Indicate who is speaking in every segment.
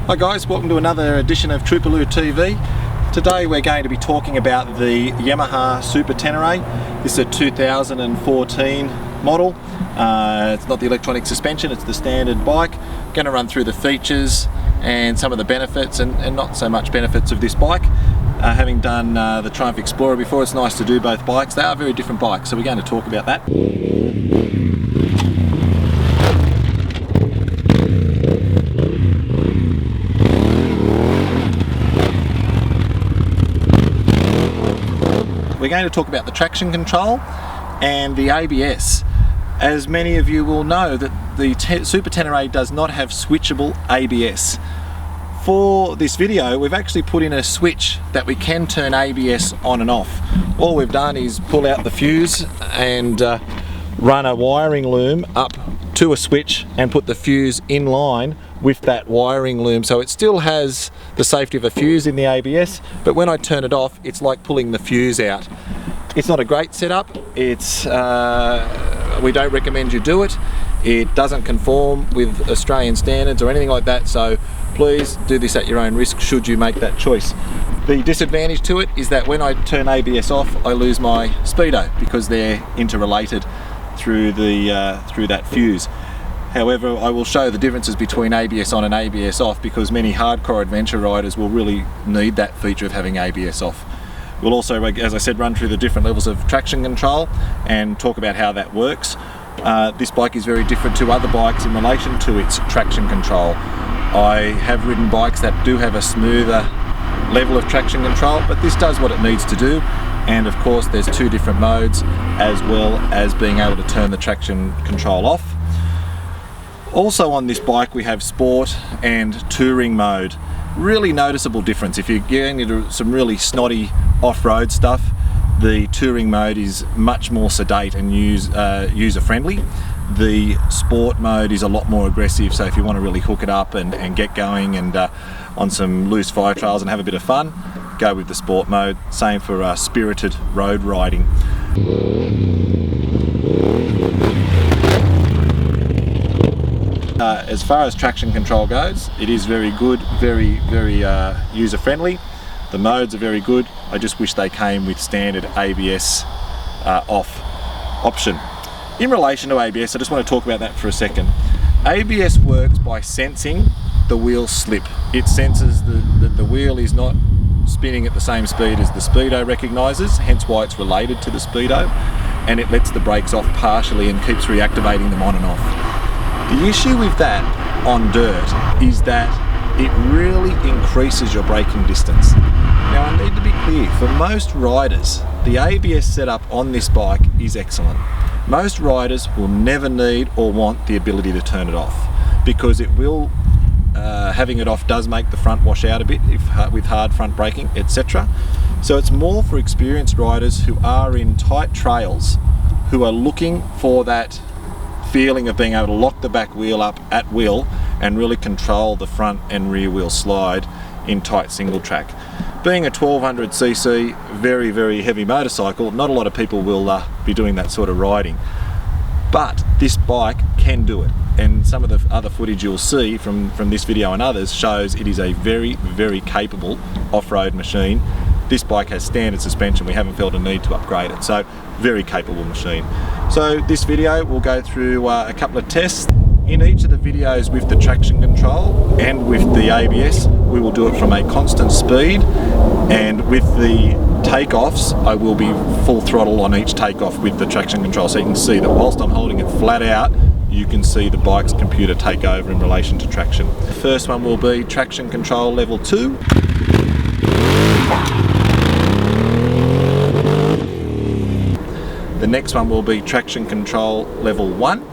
Speaker 1: Hi guys, welcome to another edition of Troopaloo TV. Today we're going to be talking about the Yamaha Super Tenere. This is a 2014 model. It's not the electronic suspension, it's the standard bike. Going to run through the features and some of the benefits and not so much benefits of this bike. Having done the Triumph Explorer before, it's nice to do both bikes. They are very different bikes, so we're going to talk about that. We're going to talk about the traction control and the ABS. As many of you will know, that the Super Tenere does not have switchable ABS. For this video, we've actually put in a switch that we can turn ABS on and off. All we've done is pull out the fuse and run a wiring loom up to a switch and put the fuse in line with that wiring loom, so it still has the safety of a fuse in the ABS, but when I turn it off, it's like pulling the fuse out. It's not a great setup. It's we don't recommend you do it. It doesn't conform with Australian standards or anything like that, so please do this at your own risk should you make that choice. The disadvantage to it is that when I turn ABS off, I lose my speedo because they're interrelated through that fuse. However, I will show the differences between ABS on and ABS off because many hardcore adventure riders will really need that feature of having ABS off. We'll also, as I said, run through the different levels of traction control and talk about how that works. This bike is very different to other bikes in relation to its traction control. I have ridden bikes that do have a smoother level of traction control, but this does what it needs to do. And of course, there's two different modes, as well as being able to turn the traction control off. Also on this bike we have sport and touring mode. Really noticeable difference. If you're getting into some really snotty off-road stuff, the touring mode is much more sedate and user-friendly. The sport mode is a lot more aggressive, so if you want to really hook it up and get going and on some loose fire trails and have a bit of fun, go with the sport mode. Same for spirited road riding. As far as traction control goes, it is very good, very user-friendly. The modes are very good. I just wish they came with standard ABS off option. In relation to ABS, I just want to talk about that for a second. ABS works by sensing the wheel slip. It senses that the wheel is not spinning at the same speed as the speedo recognises, hence why it's related to the speedo, and it lets the brakes off partially and keeps reactivating them on and off. The issue with that on dirt is that it really increases your braking distance. Now I need to be clear, for most riders, the ABS setup on this bike is excellent. Most riders will never need or want the ability to turn it off because it will, having it off does make the front wash out a bit with hard front braking, etc. So it's more for experienced riders who are in tight trails, who are looking for that feeling of being able to lock the back wheel up at will and really control the front and rear wheel slide in tight single track. Being a 1200cc, very heavy motorcycle, not a lot of people will be doing that sort of riding. But this bike can do it. And some of the other footage you'll see from this video and others shows it is a very capable off-road machine. This bike has standard suspension, we haven't felt a need to upgrade it, so very capable machine. So this video will go through a couple of tests. In each of the videos with the traction control and with the ABS, we will do it from a constant speed, and with the takeoffs, I will be full throttle on each takeoff with the traction control, so you can see that whilst I'm holding it flat out, you can see the bike's computer take over in relation to traction. The first one will be traction control level 2. The next one will be traction control level 1.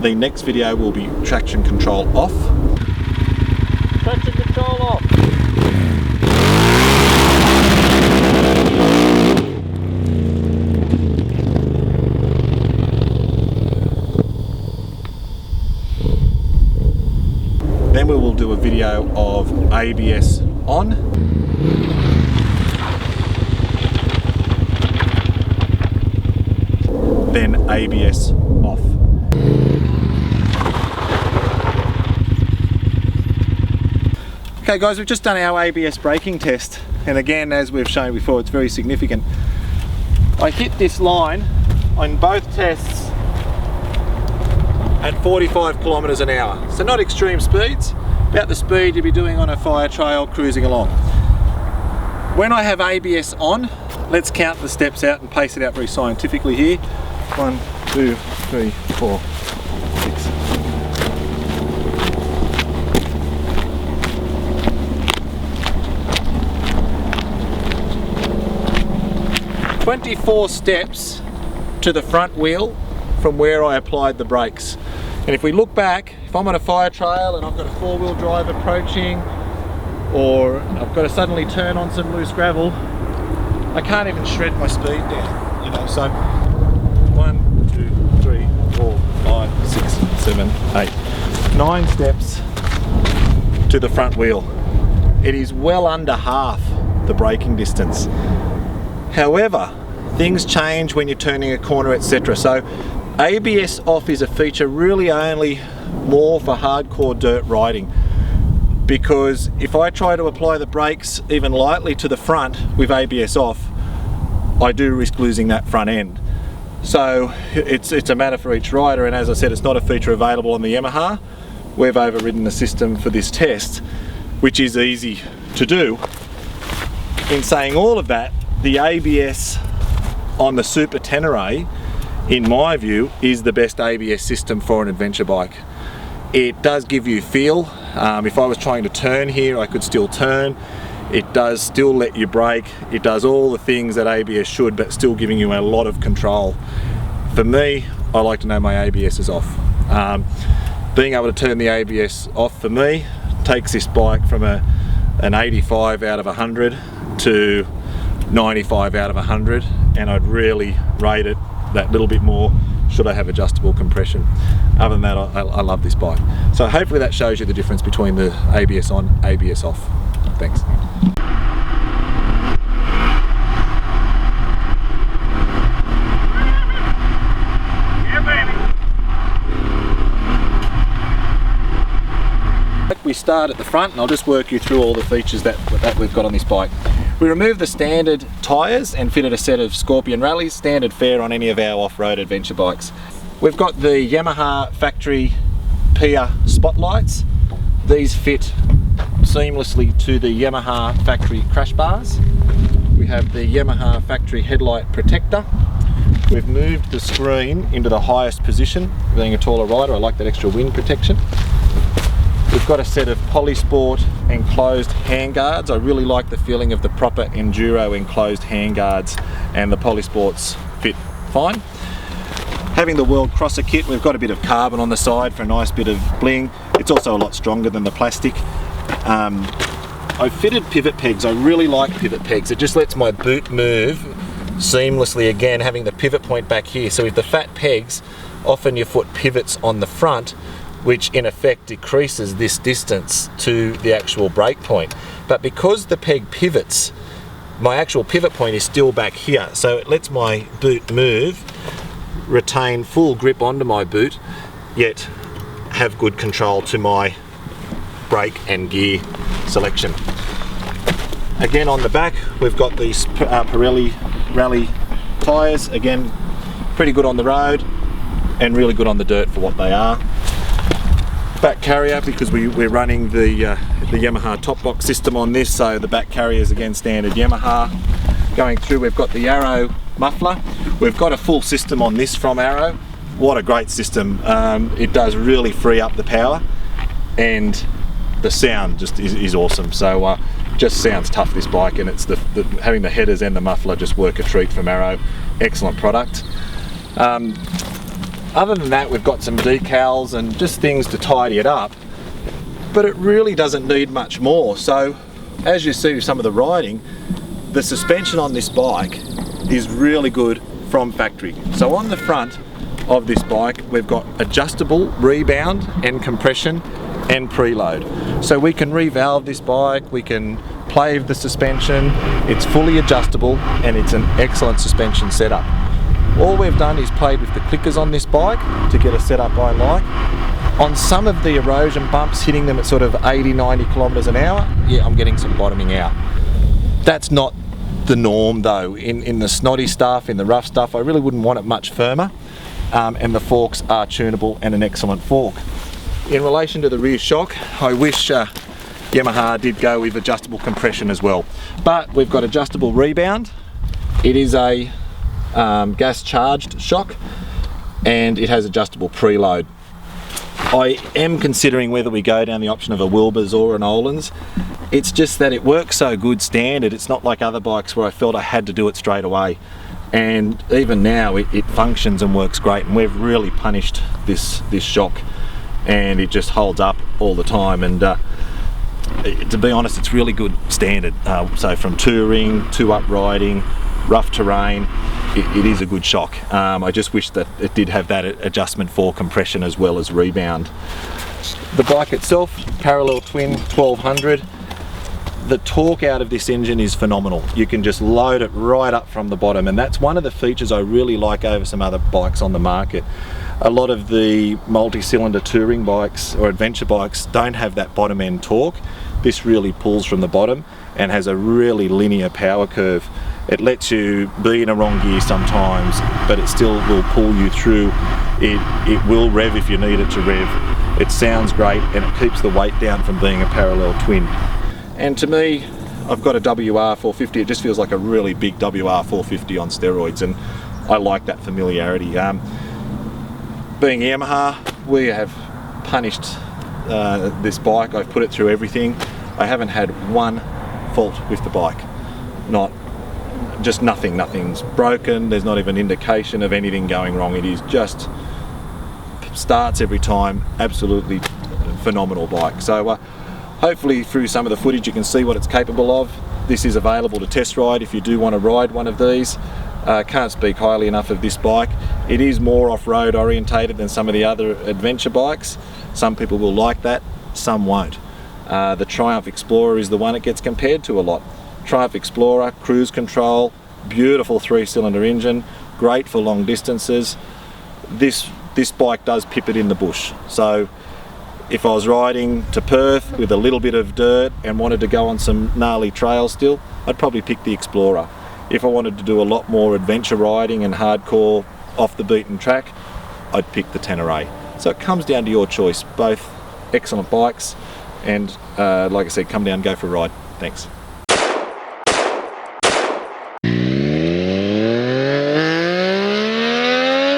Speaker 1: The next video will be traction control off.
Speaker 2: Traction control off.
Speaker 1: Then we will do a video of ABS on. Then ABS off. Okay guys, we've just done our ABS braking test, and again, as we've shown before, it's very significant. I hit this line on both tests at 45 kilometers an hour. So not extreme speeds, about the speed you'd be doing on a fire trail cruising along. When I have ABS on, let's count the steps out and pace it out very scientifically here. 1, 2, 3, 4, 6. 24 steps to the front wheel from where I applied the brakes. And if we look back, if I'm on a fire trail and I've got a 4-wheel drive approaching, or I've got to suddenly turn on some loose gravel, I can't even shred my speed down, you know. So 1, 2, 3, 4, 5, 6, 7, 8, 9 steps to the front wheel. It is well under half the braking distance. However, things change when you're turning a corner, etc. So ABS off is a feature really only more for hardcore dirt riding, because if I try to apply the brakes even lightly to the front with ABS off, I do risk losing that front end. So it's a matter for each rider, and as I said, it's not a feature available on the Yamaha. We've overridden the system for this test, which is easy to do. In saying all of that, the ABS on the Super Tenere, in my view, is the best ABS system for an adventure bike. It does give you feel. If I was trying to turn here, I could still turn. It does still let you brake. It does all the things that ABS should, but still giving you a lot of control. For me, I like to know my ABS is off. Being able to turn the ABS off for me takes this bike from an 85 out of 100 to 95 out of 100, and I'd really rate it that little bit more should I have adjustable compression. Other than that, I love this bike. So hopefully that shows you the difference between the ABS on, ABS off. Thanks. We start at the front, and I'll just work you through all the features that we've got on this bike. We removed the standard tyres and fitted a set of Scorpion Rallies, standard fare on any of our off-road adventure bikes. We've got the Yamaha factory PIA spotlights. These fit seamlessly to the Yamaha factory crash bars. We have the Yamaha factory headlight protector. We've moved the screen into the highest position. Being a taller rider, I like that extra wind protection. We've got a set of Polysport enclosed handguards. I really like the feeling of the proper Enduro enclosed handguards, and the Polysports fit fine. Having the World Crosser kit, we've got a bit of carbon on the side for a nice bit of bling. It's also a lot stronger than the plastic. I fitted pivot pegs. I really like pivot pegs. It just lets my boot move seamlessly, again having the pivot point back here. So with the fat pegs, often your foot pivots on the front, which in effect decreases this distance to the actual brake point. But because the peg pivots, my actual pivot point is still back here, so it lets my boot move, retain full grip onto my boot, yet have good control to my brake and gear selection. Again, on the back, we've got these Pirelli Rally tyres. Again, pretty good on the road and really good on the dirt for what they are. Back carrier, because we're running the Yamaha top box system on this, so the back carrier is again standard Yamaha. Going through, we've got the Arrow muffler. We've got a full system on this from Arrow. What a great system. It does really free up the power, and the sound just is awesome. So just sounds tough, this bike, and it's having the headers and the muffler just work a treat from Arrow. Excellent product. Other than that, we've got some decals and just things to tidy it up, but it really doesn't need much more. So as you see with some of the riding, the suspension on this bike is really good from factory. So on the front of this bike, we've got adjustable rebound and compression and preload. So we can revalve this bike, we can play with the suspension, it's fully adjustable, and it's an excellent suspension setup. All we've done is played with the clickers on this bike to get a setup I like. On some of the erosion bumps, hitting them at sort of 80, 90 kilometres an hour, yeah, I'm getting some bottoming out. That's not the norm though. In the snotty stuff, in the rough stuff, I really wouldn't want it much firmer. And the forks are tunable and an excellent fork. In relation to the rear shock, I wish Yamaha did go with adjustable compression as well. But we've got adjustable rebound. It is a gas charged shock and it has adjustable preload. I am considering whether we go down the option of a Wilbers or an Öhlins. It's just that it works so good standard. It's not like other bikes where I felt I had to do it straight away. And even now it functions and works great, and we've really punished this shock and it just holds up all the time. And to be honest, it's really good standard. So from touring to up-riding, rough terrain, it is a good shock. I just wish that it did have that adjustment for compression as well as rebound. The bike itself, parallel twin 1200. The torque out of this engine is phenomenal. You can just load it right up from the bottom, and that's one of the features I really like over some other bikes on the market. A lot of the multi-cylinder touring bikes or adventure bikes don't have that bottom end torque. This really pulls from the bottom and has a really linear power curve. It lets you be in a wrong gear sometimes, but it still will pull you through. It will rev if you need it to rev. It sounds great and it keeps the weight down from being a parallel twin. And to me, I've got a WR450. It just feels like a really big WR450 on steroids, and I like that familiarity. Being Yamaha, we have punished this bike. I've put it through everything. I haven't had one fault with the bike. Just nothing. Nothing's broken. There's not even indication of anything going wrong. It is just starts every time. Absolutely phenomenal bike. So hopefully through some of the footage you can see what it's capable of. This is available to test ride if you do want to ride one of these. Can't speak highly enough of this bike. It is more off-road orientated than some of the other adventure bikes. Some people will like that, some won't. The Triumph Explorer is the one it gets compared to a lot. Triumph Explorer, cruise control, beautiful 3-cylinder engine, great for long distances. This bike does pip it in the bush. So if I was riding to Perth with a little bit of dirt and wanted to go on some gnarly trails still, I'd probably pick the Explorer. If I wanted to do a lot more adventure riding and hardcore off the beaten track, I'd pick the Tenere. So it comes down to your choice. Both excellent bikes, and like I said, come down and go for a ride. Thanks.